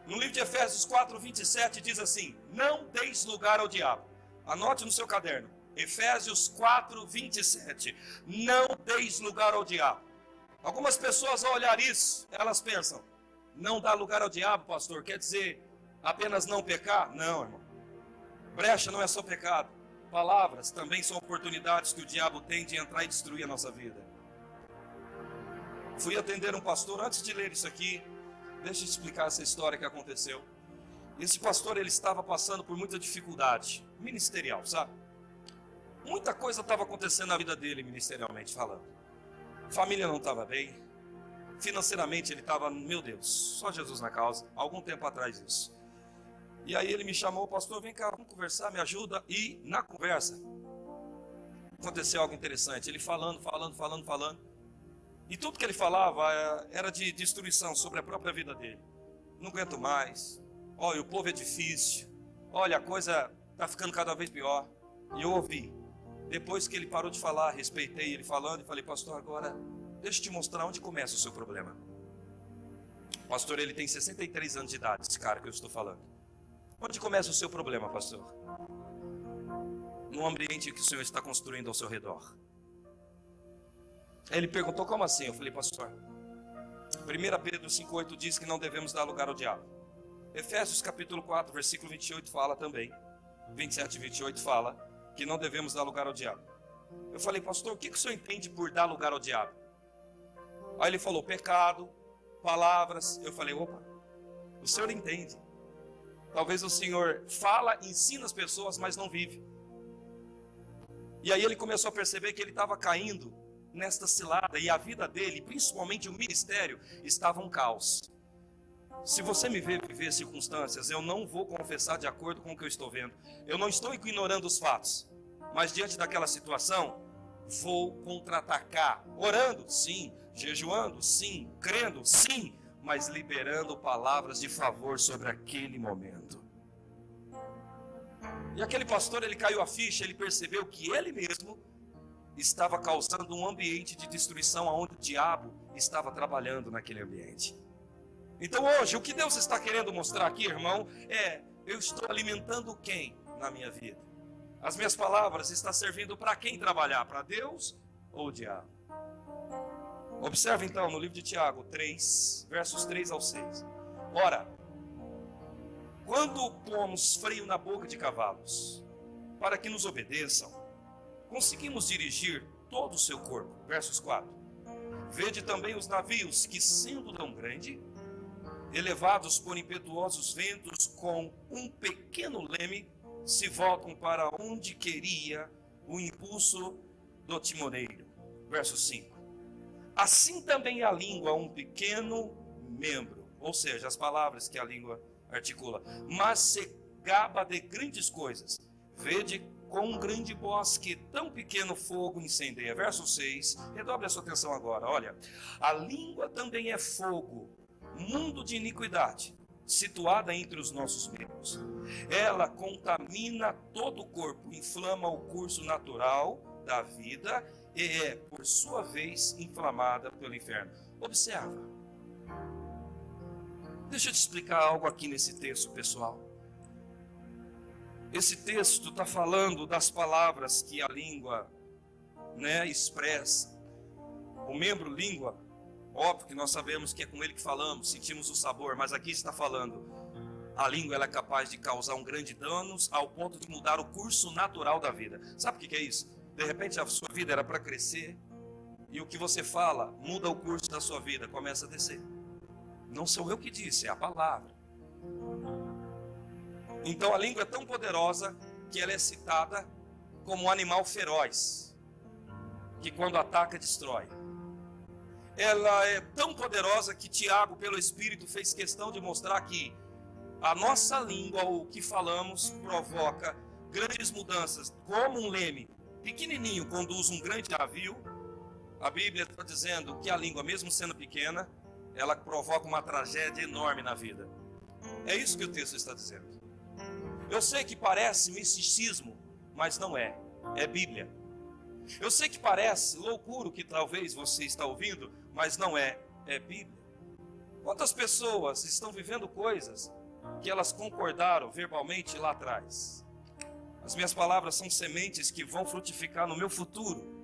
No livro de Efésios 4, 27 diz assim: não deis lugar ao diabo. Anote no seu caderno. Efésios 4, 27. Não deis lugar ao diabo. Algumas pessoas ao olhar isso, elas pensam: não dá lugar ao diabo, pastor, quer dizer apenas não pecar? Não, irmão. Brecha não é só pecado. Palavras também são oportunidades que o diabo tem de entrar e destruir a nossa vida. Fui atender um pastor, antes de ler isso aqui, deixa eu te explicar essa história que aconteceu. Esse pastor, ele estava passando por muita dificuldade ministerial, sabe? Muita coisa estava acontecendo na vida dele, ministerialmente falando. Família não estava bem. Financeiramente ele estava, meu Deus, só Jesus na causa. Algum tempo atrás isso. E aí ele me chamou: pastor, vem cá, vamos conversar, me ajuda. E na conversa aconteceu algo interessante. Ele falando. E tudo que ele falava era de destruição sobre a própria vida dele. Não aguento mais. Olha, o povo é difícil. Olha, a coisa está ficando cada vez pior. E eu ouvi. Depois que ele parou de falar, respeitei ele falando e falei: pastor, agora deixa eu te mostrar onde começa o seu problema. Pastor, ele tem 63 anos de idade, esse cara que eu estou falando. Onde começa o seu problema, pastor? No ambiente que o Senhor está construindo ao seu redor. Aí ele perguntou, como assim? Eu falei, pastor, 1 Pedro 5,8 diz que não devemos dar lugar ao diabo. Efésios capítulo 4, versículo 28 fala também, 27 e 28 fala que não devemos dar lugar ao diabo. Eu falei, pastor, o que o senhor entende por dar lugar ao diabo? Aí ele falou, pecado, palavras. Eu falei, opa, o senhor entende. Talvez o senhor fala, ensina as pessoas, mas não vive. E aí ele começou a perceber que ele estava caindo nesta cilada, e a vida dele, principalmente o ministério, estava um caos. Se você me ver viver circunstâncias, eu não vou confessar de acordo com o que eu estou vendo. Eu não estou ignorando os fatos, mas diante daquela situação, vou contra-atacar, orando, sim, jejuando, sim, crendo, sim, mas liberando palavras de favor sobre aquele momento. E aquele pastor, ele caiu a ficha, ele percebeu que ele mesmo estava causando um ambiente de destruição onde o diabo estava trabalhando naquele ambiente. Então hoje, o que Deus está querendo mostrar aqui, irmão, é: eu estou alimentando quem na minha vida? As minhas palavras estão servindo para quem trabalhar? Para Deus ou o diabo? Observe então no livro de Tiago 3, versos 3 ao 6. Ora, quando pomos freio na boca de cavalos, para que nos obedeçam, conseguimos dirigir todo o seu corpo. Versos 4. Vede também os navios que, sendo tão grande, elevados por impetuosos ventos, com um pequeno leme, se voltam para onde queria o impulso do timoneiro. Verso 5. Assim também a língua, um pequeno membro, ou seja, as palavras que a língua articula, mas se gaba de grandes coisas. Vede com um grande bosque, tão pequeno fogo incendeia. Verso 6, redobre a sua atenção agora, olha. A língua também é fogo, mundo de iniquidade, situada entre os nossos membros. Ela contamina todo o corpo, inflama o curso natural da vida e é, por sua vez, inflamada pelo inferno. Observa. Deixa eu te explicar algo aqui nesse texto, pessoal. Esse texto está falando das palavras que a língua, expressa. O membro língua, óbvio que nós sabemos que é com ele que falamos, sentimos o sabor, mas aqui está falando, a língua ela é capaz de causar um grande dano ao ponto de mudar o curso natural da vida. Sabe o que é isso? De repente a sua vida era para crescer e o que você fala muda o curso da sua vida, começa a descer. Não sou eu que disse, é a palavra. Então a língua é tão poderosa que ela é citada como um animal feroz, que quando ataca destrói. Ela é tão poderosa que Tiago, pelo Espírito, fez questão de mostrar que a nossa língua, o que falamos, provoca grandes mudanças, como um leme pequenininho conduz um grande navio. A Bíblia está dizendo que a língua, mesmo sendo pequena, ela provoca uma tragédia enorme na vida. É isso que o texto está dizendo. Eu sei que parece misticismo, mas não é. É Bíblia. Eu sei que parece loucura o que talvez você está ouvindo, mas não é. É Bíblia. Quantas pessoas estão vivendo coisas que elas concordaram verbalmente lá atrás? As minhas palavras são sementes que vão frutificar no meu futuro.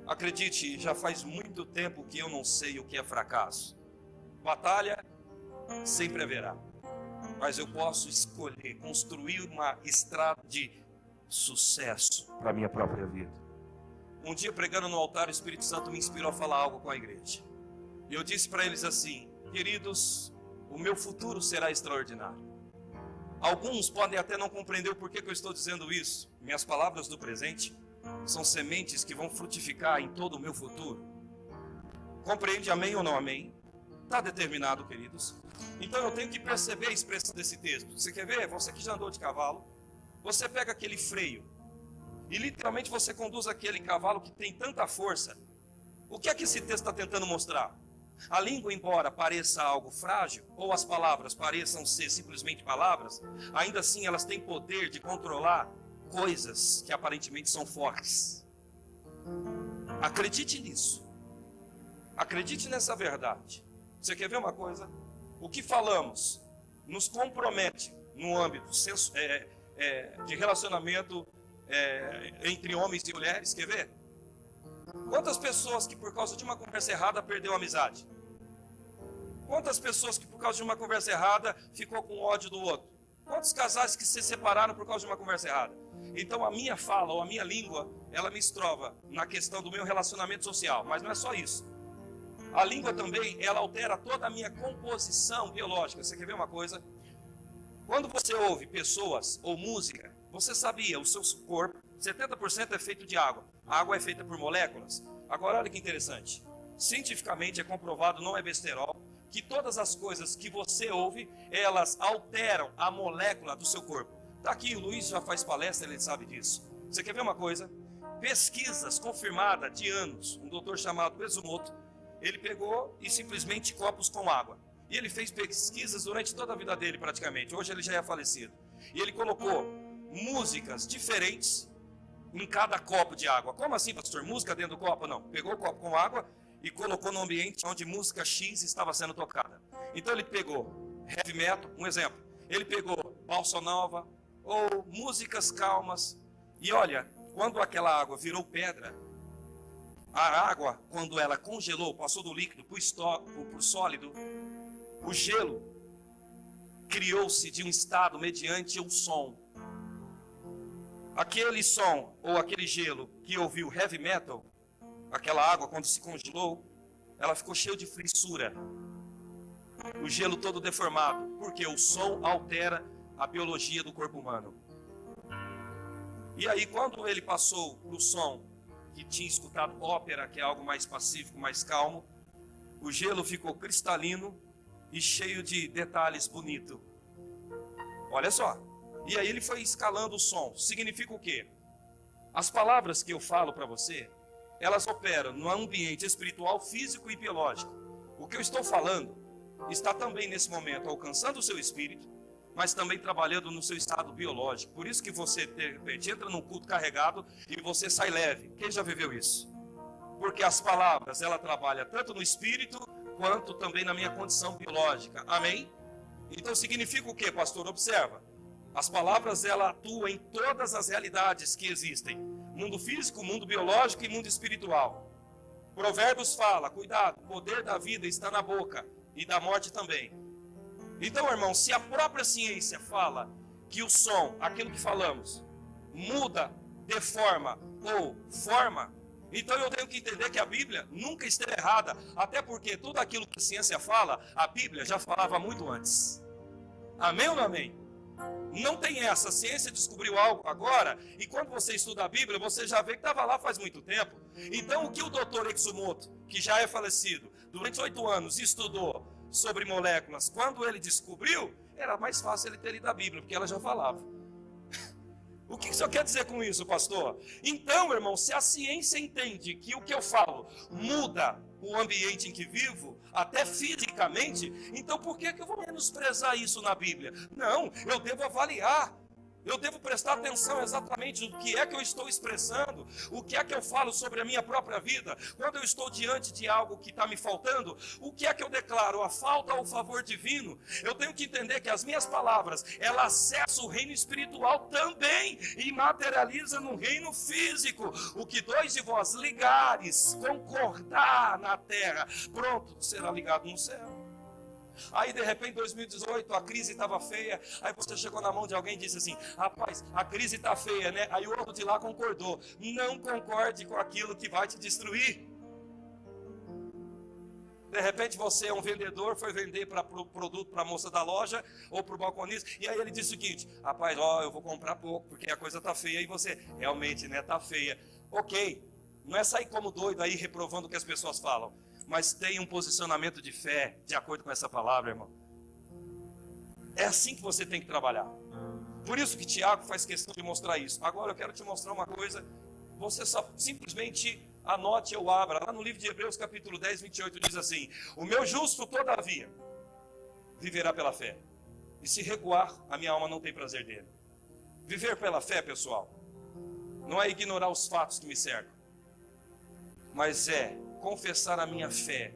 Acredite, já faz muito tempo que eu não sei o que é fracasso. Batalha sempre haverá. Mas eu posso escolher construir uma estrada de sucesso para a minha própria vida. Um dia, pregando no altar, o Espírito Santo me inspirou a falar algo com a igreja. E eu disse para eles assim: queridos, o meu futuro será extraordinário. Alguns podem até não compreender o porquê que eu estou dizendo isso. Minhas palavras do presente são sementes que vão frutificar em todo o meu futuro. Compreende amém ou não amém? Está determinado, queridos. Então eu tenho que perceber a expressão desse texto. Você quer ver? Você que já andou de cavalo, você pega aquele freio e literalmente você conduz aquele cavalo que tem tanta força. O que é que esse texto está tentando mostrar? A língua, embora pareça algo frágil, ou as palavras pareçam ser simplesmente palavras, ainda assim elas têm poder de controlar coisas que aparentemente são fortes. Acredite nisso. Acredite nessa verdade. Você quer ver uma coisa? O que falamos nos compromete no âmbito de relacionamento entre homens e mulheres. Quer ver? Quantas pessoas que por causa de uma conversa errada perdeu a amizade? Quantas pessoas que por causa de uma conversa errada ficou com ódio do outro? Quantos casais que se separaram por causa de uma conversa errada? Então a minha fala ou a minha língua, ela me estrova na questão do meu relacionamento social, mas não é só isso. A língua também, ela altera toda a minha composição biológica. Você quer ver uma coisa? Quando você ouve pessoas ou música, você sabia, o seu corpo, 70% é feito de água. A água é feita por moléculas. Agora olha que interessante. Cientificamente é comprovado, não é besterol, que todas as coisas que você ouve, elas alteram a molécula do seu corpo. Está aqui, o Luiz já faz palestra, ele sabe disso. Você quer ver uma coisa? Pesquisas confirmadas de anos, um doutor chamado Matsumoto, ele pegou e simplesmente copos com água. E ele fez pesquisas durante toda a vida dele praticamente, hoje ele já é falecido. E ele colocou músicas diferentes em cada copo de água. Como assim, pastor? Música dentro do copo? Não, pegou o copo com água e colocou no ambiente onde música X estava sendo tocada. Então ele pegou heavy metal, um exemplo. Ele pegou bossa nova ou músicas calmas. E olha, quando aquela água virou pedra, a água, quando ela congelou, passou do líquido para o sólido, o gelo criou-se de um estado mediante o som. Aquele som ou aquele gelo que ouviu heavy metal, aquela água quando se congelou, ela ficou cheia de frissura. O gelo todo deformado, porque o som altera a biologia do corpo humano. E aí quando ele passou do som que tinha escutado ópera, que é algo mais pacífico, mais calmo, o gelo ficou cristalino e cheio de detalhes bonitos. Olha só. E aí ele foi escalando o som. Significa o quê? As palavras que eu falo para você, elas operam no ambiente espiritual, físico e biológico. O que eu estou falando está também nesse momento alcançando o seu espírito, mas também trabalhando no seu estado biológico. Por isso que você, de repente, entra num culto carregado e você sai leve. Quem já viveu isso? Porque as palavras, ela trabalha tanto no espírito, quanto também na minha condição biológica. Amém? Então significa o quê, pastor? Observa. As palavras, ela atuam em todas as realidades que existem. Mundo físico, mundo biológico e mundo espiritual. Provérbios fala, cuidado, o poder da vida está na boca e da morte também. Então, irmão, se a própria ciência fala que o som, aquilo que falamos, muda, deforma ou forma, então eu tenho que entender que a Bíblia nunca esteve errada, até porque tudo aquilo que a ciência fala, a Bíblia já falava muito antes. Amém ou não amém? Não tem essa, a ciência descobriu algo agora, e quando você estuda a Bíblia, você já vê que estava lá faz muito tempo. Então o que o doutor Matsumoto, que já é falecido, durante 8 anos estudou sobre moléculas, quando ele descobriu, era mais fácil ele ter lido a Bíblia, porque ela já falava. O que o senhor quer dizer com isso, pastor? Então, irmão, se a ciência entende que o que eu falo muda o ambiente em que vivo, até fisicamente, então por que eu vou menosprezar isso na Bíblia? Não, eu devo avaliar. Eu devo prestar atenção exatamente no que é que eu estou expressando, o que é que eu falo sobre a minha própria vida. Quando eu estou diante de algo que está me faltando, o que é que eu declaro, a falta ou o favor divino? Eu tenho que entender que as minhas palavras, elas acessam o reino espiritual também e materializa no reino físico. O que 2 de vós ligares, concordar na terra, pronto, será ligado no céu. Aí de repente 2018 a crise estava feia, aí você chegou na mão de alguém e disse assim, rapaz, a crise está feia, né? Aí o outro de lá concordou. Não concorde com aquilo que vai te destruir. De repente você é um vendedor, foi vender produto para a moça da loja ou para o balconista, e aí ele disse o seguinte, rapaz, eu vou comprar pouco porque a coisa está feia, e você, realmente, né, está feia. Ok, não é sair como doido aí reprovando o que as pessoas falam, mas tem um posicionamento de fé, de acordo com essa palavra, irmão. É assim que você tem que trabalhar. Por isso que Tiago faz questão de mostrar isso. Agora eu quero te mostrar uma coisa, você só simplesmente anote ou abra. Lá no livro de Hebreus capítulo 10, 28 diz assim, o meu justo todavia viverá pela fé, e se recuar, a minha alma não tem prazer dele. Viver pela fé, pessoal, não é ignorar os fatos que me cercam, mas é confessar a minha fé.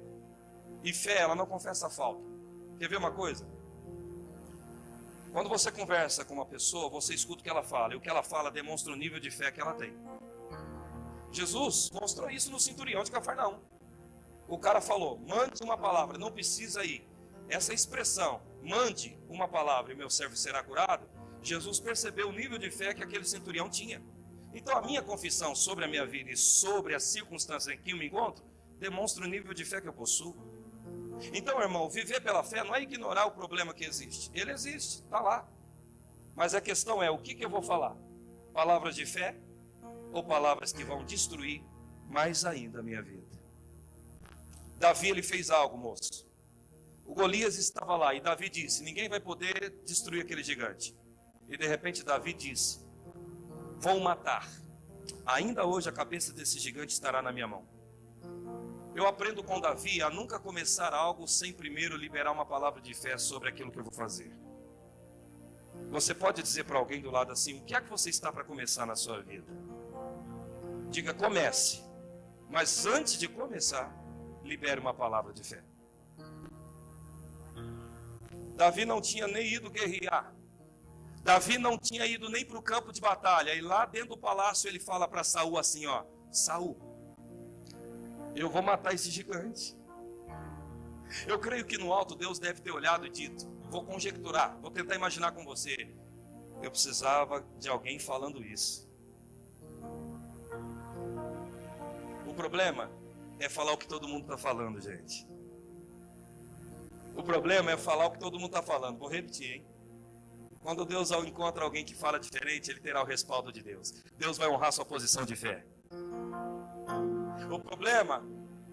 E fé, ela não confessa a falta. Quer ver uma coisa? Quando você conversa com uma pessoa, você escuta o que ela fala, e o que ela fala demonstra o nível de fé que ela tem. Jesus mostrou isso no centurião de Cafarnaum. O cara falou, mande uma palavra, não precisa ir. Essa expressão, mande uma palavra e meu servo será curado, Jesus percebeu o nível de fé que aquele centurião tinha. Então a minha confissão sobre a minha vida e sobre as circunstâncias em que eu me encontro, demonstra o nível de fé que eu possuo. Então, irmão, viver pela fé não é ignorar o problema que existe. Ele existe, está lá. Mas a questão é, o que eu vou falar? Palavras de fé ou palavras que vão destruir mais ainda a minha vida? Davi, ele fez algo, moço. O Golias estava lá e Davi disse, ninguém vai poder destruir aquele gigante. E de repente Davi disse, vou matar. Ainda hoje a cabeça desse gigante estará na minha mão. Eu aprendo com Davi a nunca começar algo sem primeiro liberar uma palavra de fé sobre aquilo que eu vou fazer. Você pode dizer para alguém do lado assim, o que é que você está para começar na sua vida? Diga, comece. Mas antes de começar, libere uma palavra de fé. Davi não tinha nem ido guerrear. Davi não tinha ido nem para o campo de batalha. E lá dentro do palácio ele fala para Saul assim, ó, Saul, eu vou matar esse gigante. Eu creio que no alto Deus deve ter olhado e dito, vou conjecturar, vou tentar imaginar com você. Eu precisava de alguém falando isso. O problema é falar o que todo mundo está falando, gente. O problema é falar o que todo mundo está falando. Vou repetir, hein? Quando Deus encontra alguém que fala diferente, ele terá o respaldo de Deus. Deus vai honrar sua posição de fé. O problema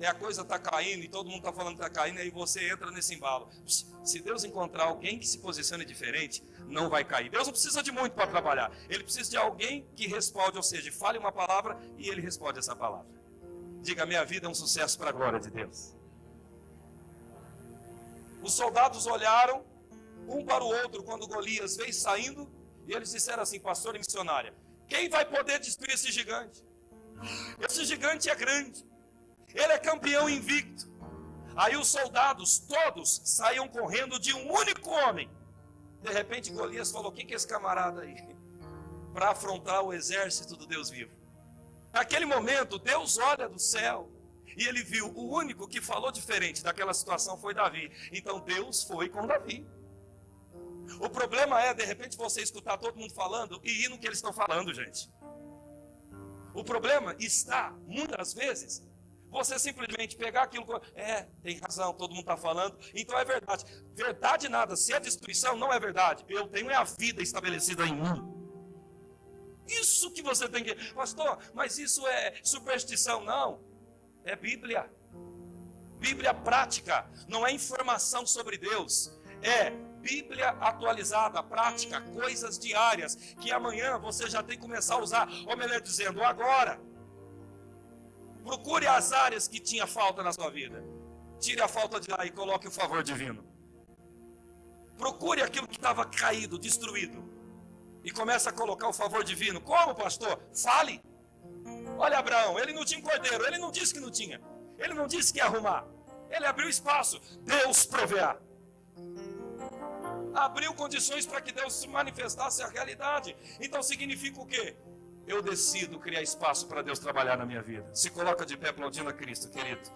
é a coisa está caindo e todo mundo está falando que está caindo, aí você entra nesse embalo. Se Deus encontrar alguém que se posicione diferente, não vai cair. Deus não precisa de muito para trabalhar. Ele precisa de alguém que responde, ou seja, fale uma palavra e ele responde essa palavra. Diga, minha vida é um sucesso para a glória de Deus. Os soldados olharam um para o outro quando Golias veio saindo e eles disseram assim, pastor e missionária, quem vai poder destruir esse gigante? Esse gigante é grande, ele é campeão invicto. Aí os soldados todos saíam correndo de um único homem. De repente Golias falou, quem que é esse camarada aí? Para afrontar o exército do Deus vivo. Naquele momento Deus olha do céu e ele viu o único que falou diferente daquela situação foi Davi. Então Deus foi com Davi. O problema é, de repente, você escutar todo mundo falando e ir no que eles estão falando, gente. O problema está, muitas vezes, você simplesmente pegar aquilo que... tem razão, todo mundo está falando, então é verdade. Verdade nada, se é destruição, não é verdade. Eu tenho a vida estabelecida em mim. Isso que você tem que... Pastor, mas isso é superstição? Não, é Bíblia. Bíblia prática, não é informação sobre Deus. É Bíblia atualizada, prática, coisas diárias, que amanhã você já tem que começar a usar, ou melhor dizendo, agora. Procure as áreas que tinha falta na sua vida. Tire a falta de lá e coloque o favor divino. Procure aquilo que estava caído, destruído. E comece a colocar o favor divino. Como, pastor? Fale. Olha Abraão, ele não tinha um cordeiro, ele não disse que não tinha. Ele não disse que ia arrumar. Ele abriu espaço. Deus proverá. Abriu condições para que Deus se manifestasse a realidade. Então significa o quê? Eu decido criar espaço para Deus trabalhar na minha vida. Se coloca de pé aplaudindo a Cristo, querido.